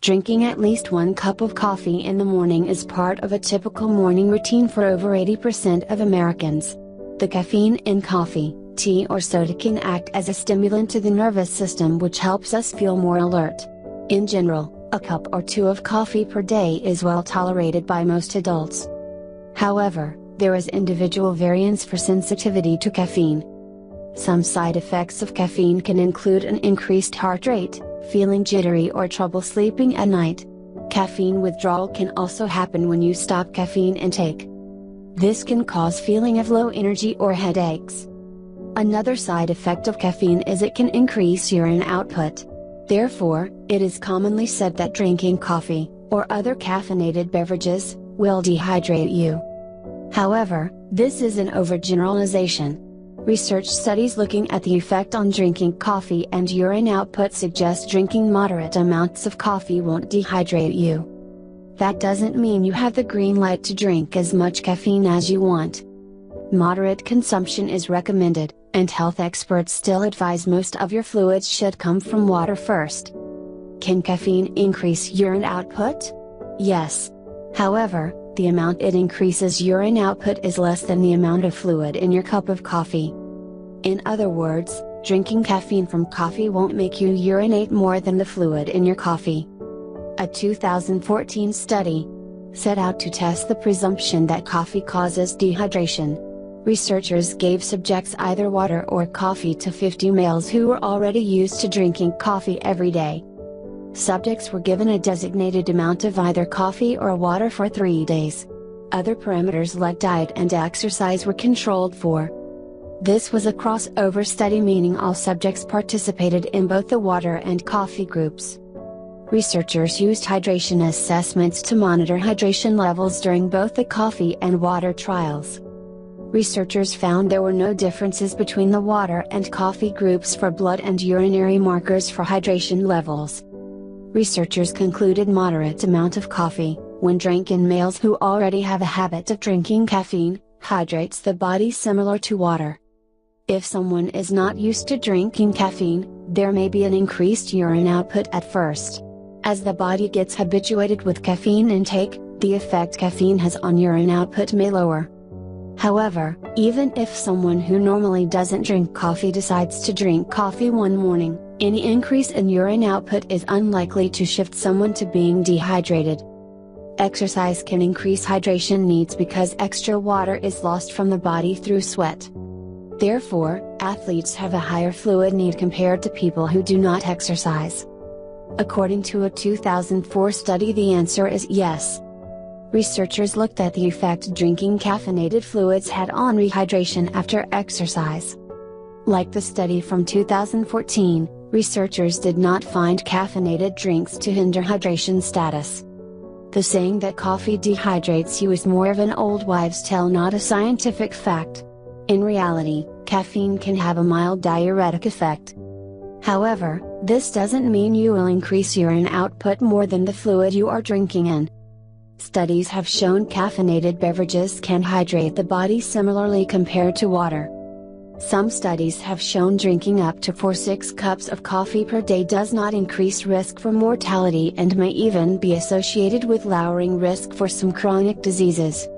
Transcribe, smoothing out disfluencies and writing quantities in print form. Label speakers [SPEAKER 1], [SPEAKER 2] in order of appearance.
[SPEAKER 1] Drinking at least 1 cup of coffee in the morning is part of a typical morning routine for over 80% of Americans. The caffeine in coffee, tea or soda can act as a stimulant to the nervous system, which helps us feel more alert. In general, a cup or 2 of coffee per day is well tolerated by most adults. However, there is individual variance for sensitivity to caffeine. Some side effects of caffeine can include an increased heart rate, feeling jittery or trouble sleeping at night. Caffeine withdrawal can also happen when you stop caffeine intake. This can cause feeling of low energy or headaches. Another side effect of caffeine is it can increase urine output. Therefore, it is commonly said that drinking coffee, or other caffeinated beverages, will dehydrate you. However, this is an overgeneralization. Research studies looking at the effect on drinking coffee and urine output suggest drinking moderate amounts of coffee won't dehydrate you. That doesn't mean you have the green light to drink as much caffeine as you want. Moderate consumption is recommended, and health experts still advise most of your fluids should come from water first. Can caffeine increase urine output? Yes. However, the amount it increases urine output is less than the amount of fluid in your cup of coffee. In other words, drinking caffeine from coffee won't make you urinate more than the fluid in your coffee. A 2014 study set out to test the presumption that coffee causes dehydration. Researchers gave subjects either water or coffee to 50 males who were already used to drinking coffee every day. Subjects were given a designated amount of either coffee or water for 3 days. Other parameters like diet and exercise were controlled for. This was a crossover study, meaning all subjects participated in both the water and coffee groups. Researchers used hydration assessments to monitor hydration levels during both the coffee and water trials. Researchers found there were no differences between the water and coffee groups for blood and urinary markers for hydration levels. Researchers concluded moderate amount of coffee, when drank in males who already have a habit of drinking caffeine, hydrates the body similar to water. If someone is not used to drinking caffeine, there may be an increased urine output at first. As the body gets habituated with caffeine intake, the effect caffeine has on urine output may lower. However, even if someone who normally doesn't drink coffee decides to drink coffee one morning, any increase in urine output is unlikely to shift someone to being dehydrated. Exercise can increase hydration needs because extra water is lost from the body through sweat. Therefore, athletes have a higher fluid need compared to people who do not exercise. According to a 2004 study, the answer is yes. Researchers looked at the effect drinking caffeinated fluids had on rehydration after exercise. Like the study from 2014, researchers did not find caffeinated drinks to hinder hydration status. The saying that coffee dehydrates you is more of an old wives' tale, not a scientific fact. In reality, caffeine can have a mild diuretic effect. However, this doesn't mean you will increase urine output more than the fluid you are drinking in. Studies have shown caffeinated beverages can hydrate the body similarly compared to water. Some studies have shown drinking up to 4-6 cups of coffee per day does not increase risk for mortality and may even be associated with lowering risk for some chronic diseases.